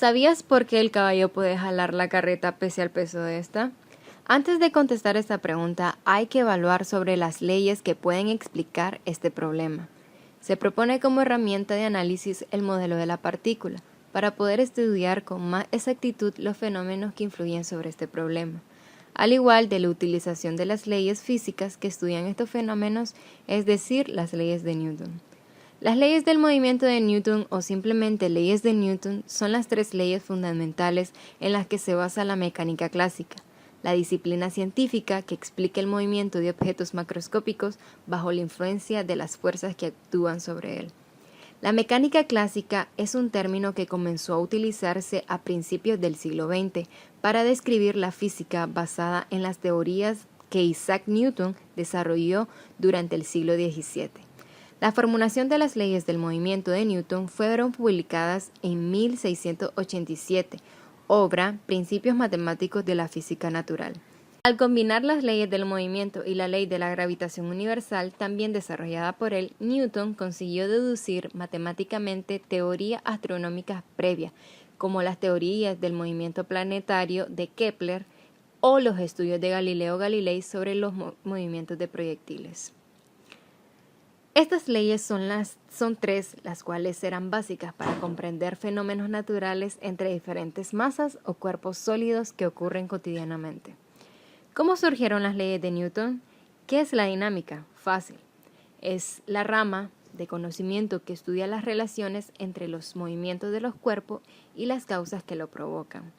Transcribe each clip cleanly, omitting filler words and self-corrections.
¿Sabías por qué el caballo puede jalar la carreta pese al peso de esta? Antes de contestar esta pregunta, hay que evaluar sobre las leyes que pueden explicar este problema. Se propone como herramienta de análisis el modelo de la partícula, para poder estudiar con más exactitud los fenómenos que influyen sobre este problema, al igual de la utilización de las leyes físicas que estudian estos fenómenos, es decir, las leyes de Newton. Las leyes del movimiento de Newton o simplemente leyes de Newton son las tres leyes fundamentales en las que se basa la mecánica clásica, la disciplina científica que explica el movimiento de objetos macroscópicos bajo la influencia de las fuerzas que actúan sobre él. La mecánica clásica es un término que comenzó a utilizarse a principios del siglo XX para describir la física basada en las teorías que Isaac Newton desarrolló durante el siglo XVII. La formulación de las leyes del movimiento de Newton fueron publicadas en 1687, obra Principios Matemáticos de la Física Natural. Al combinar las leyes del movimiento y la ley de la gravitación universal, también desarrollada por él, Newton consiguió deducir matemáticamente teorías astronómicas previas, como las teorías del movimiento planetario de Kepler o los estudios de Galileo Galilei sobre los movimientos de proyectiles. Estas leyes son tres, las cuales serán básicas para comprender fenómenos naturales entre diferentes masas o cuerpos sólidos que ocurren cotidianamente. ¿Cómo surgieron las leyes de Newton? ¿Qué es la dinámica? Fácil. Es la rama de conocimiento que estudia las relaciones entre los movimientos de los cuerpos y las causas que lo provocan.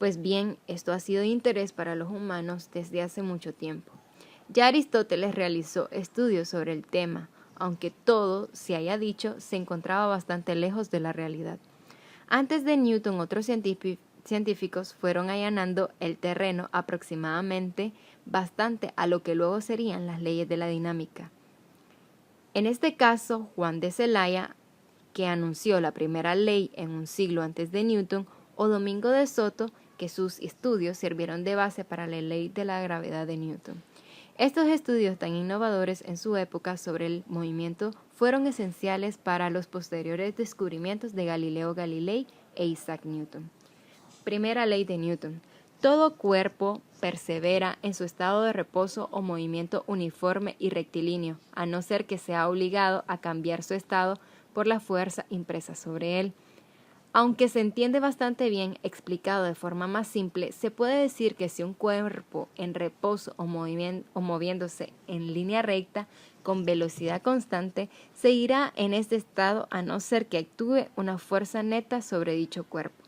Pues bien, esto ha sido de interés para los humanos desde hace mucho tiempo. Ya Aristóteles realizó estudios sobre el tema, aunque todo, se haya dicho, se encontraba bastante lejos de la realidad. Antes de Newton, otros científicos fueron allanando el terreno aproximadamente bastante a lo que luego serían las leyes de la dinámica. En este caso, Juan de Celaya, que anunció la primera ley en un siglo antes de Newton, o Domingo de Soto, que sus estudios sirvieron de base para la ley de la gravedad de Newton. Estos estudios tan innovadores en su época sobre el movimiento fueron esenciales para los posteriores descubrimientos de Galileo Galilei e Isaac Newton. Primera ley de Newton. Todo cuerpo persevera en su estado de reposo o movimiento uniforme y rectilíneo, a no ser que sea obligado a cambiar su estado por la fuerza impresa sobre él. Aunque se entiende bastante bien, explicado de forma más simple, se puede decir que si un cuerpo en reposo o moviéndose en línea recta con velocidad constante, seguirá en este estado a no ser que actúe una fuerza neta sobre dicho cuerpo.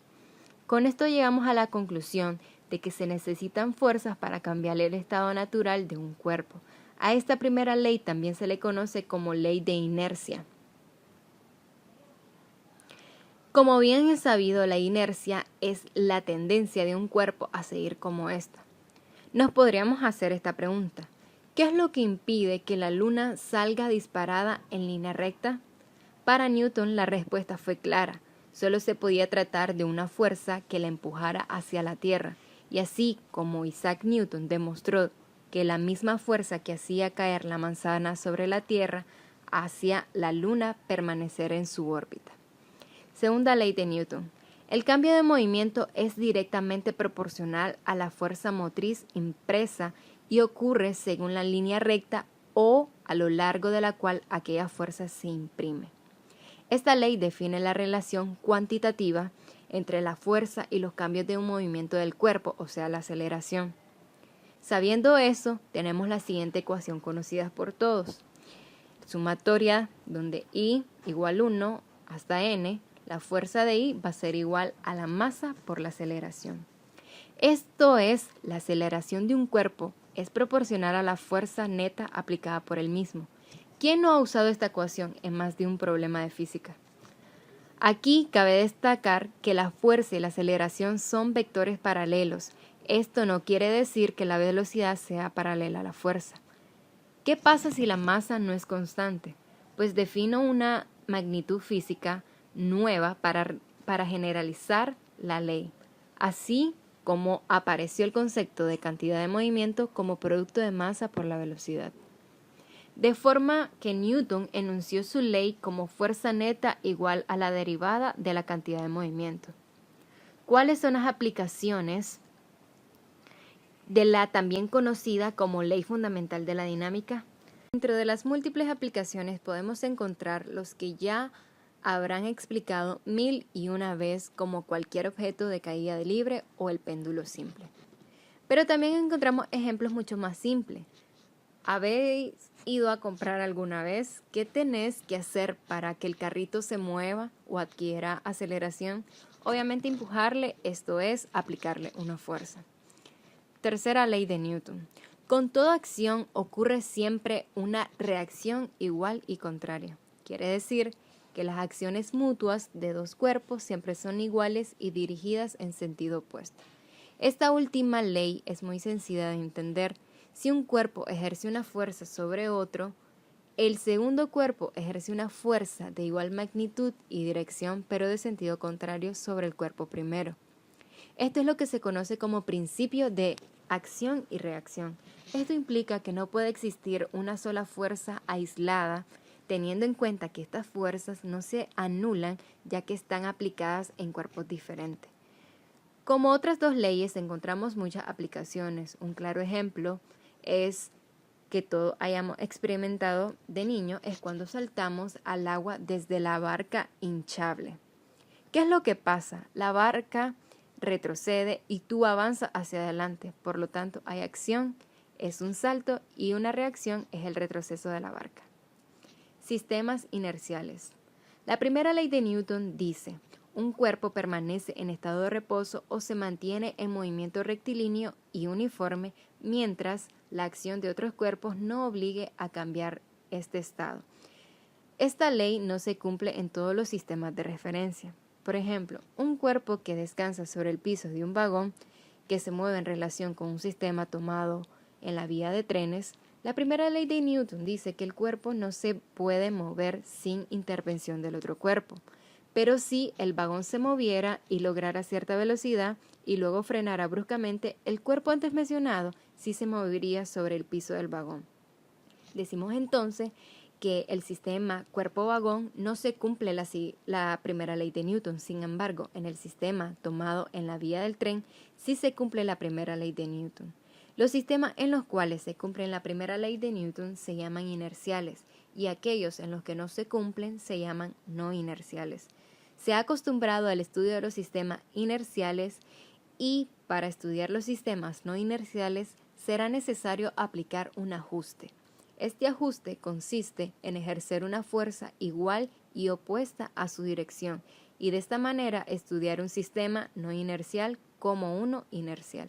Con esto llegamos a la conclusión de que se necesitan fuerzas para cambiar el estado natural de un cuerpo. A esta primera ley también se le conoce como ley de inercia. Como bien es sabido, la inercia es la tendencia de un cuerpo a seguir como ésta. Nos podríamos hacer esta pregunta: ¿qué es lo que impide que la luna salga disparada en línea recta? Para Newton la respuesta fue clara: solo se podía tratar de una fuerza que la empujara hacia la Tierra, y así como Isaac Newton demostró que la misma fuerza que hacía caer la manzana sobre la Tierra hacía la luna permanecer en su órbita. Segunda ley de Newton. El cambio de movimiento es directamente proporcional a la fuerza motriz impresa y ocurre según la línea recta o a lo largo de la cual aquella fuerza se imprime. Esta ley define la relación cuantitativa entre la fuerza y los cambios de un movimiento del cuerpo, o sea, la aceleración. Sabiendo eso, tenemos la siguiente ecuación conocida por todos. Sumatoria donde I igual 1 hasta n, la fuerza de I va a ser igual a la masa por la aceleración. Esto es, la aceleración de un cuerpo es proporcional a la fuerza neta aplicada por el mismo. ¿Quién no ha usado esta ecuación en más de un problema de física? Aquí cabe destacar que la fuerza y la aceleración son vectores paralelos. Esto no quiere decir que la velocidad sea paralela a la fuerza. ¿Qué pasa si la masa no es constante? Pues defino una magnitud física nueva para generalizar la ley, así como apareció el concepto de cantidad de movimiento como producto de masa por la velocidad. De forma que Newton enunció su ley como fuerza neta igual a la derivada de la cantidad de movimiento. ¿Cuáles son las aplicaciones de la también conocida como ley fundamental de la dinámica? Dentro de las múltiples aplicaciones podemos encontrar los que ya habrán explicado 1001 vez, como cualquier objeto de caída de libre o el péndulo simple. Pero también encontramos ejemplos mucho más simples. ¿Habéis ido a comprar alguna vez? ¿Qué tenés que hacer para que el carrito se mueva o adquiera aceleración? Obviamente empujarle, esto es, aplicarle una fuerza. Tercera ley de Newton. Con toda acción ocurre siempre una reacción igual y contraria. Quiere decir que las acciones mutuas de dos cuerpos siempre son iguales y dirigidas en sentido opuesto. Esta última ley es muy sencilla de entender. Si un cuerpo ejerce una fuerza sobre otro, el segundo cuerpo ejerce una fuerza de igual magnitud y dirección, pero de sentido contrario sobre el cuerpo primero. Esto es lo que se conoce como principio de acción y reacción. Esto implica que no puede existir una sola fuerza aislada, teniendo en cuenta que estas fuerzas no se anulan ya que están aplicadas en cuerpos diferentes. Como otras dos leyes, encontramos muchas aplicaciones. Un claro ejemplo es que todos hayamos experimentado de niño es cuando saltamos al agua desde la barca hinchable. ¿Qué es lo que pasa? La barca retrocede y tú avanzas hacia adelante. Por lo tanto, hay acción, es un salto, y una reacción es el retroceso de la barca. Sistemas inerciales. La primera ley de Newton dice: un cuerpo permanece en estado de reposo o se mantiene en movimiento rectilíneo y uniforme mientras la acción de otros cuerpos no obligue a cambiar este estado. Esta ley no se cumple en todos los sistemas de referencia. Por ejemplo, un cuerpo que descansa sobre el piso de un vagón que se mueve en relación con un sistema tomado en la vía de trenes, la primera ley de Newton dice que el cuerpo no se puede mover sin intervención del otro cuerpo. Pero si el vagón se moviera y lograra cierta velocidad y luego frenara bruscamente, el cuerpo antes mencionado sí se movería sobre el piso del vagón. Decimos entonces que el sistema cuerpo-vagón no se cumple la primera ley de Newton. Sin embargo, en el sistema tomado en la vía del tren sí se cumple la primera ley de Newton. Los sistemas en los cuales se cumple la primera ley de Newton se llaman inerciales y aquellos en los que no se cumplen se llaman no inerciales. Se ha acostumbrado al estudio de los sistemas inerciales y para estudiar los sistemas no inerciales será necesario aplicar un ajuste. Este ajuste consiste en ejercer una fuerza igual y opuesta a su dirección y de esta manera estudiar un sistema no inercial como uno inercial.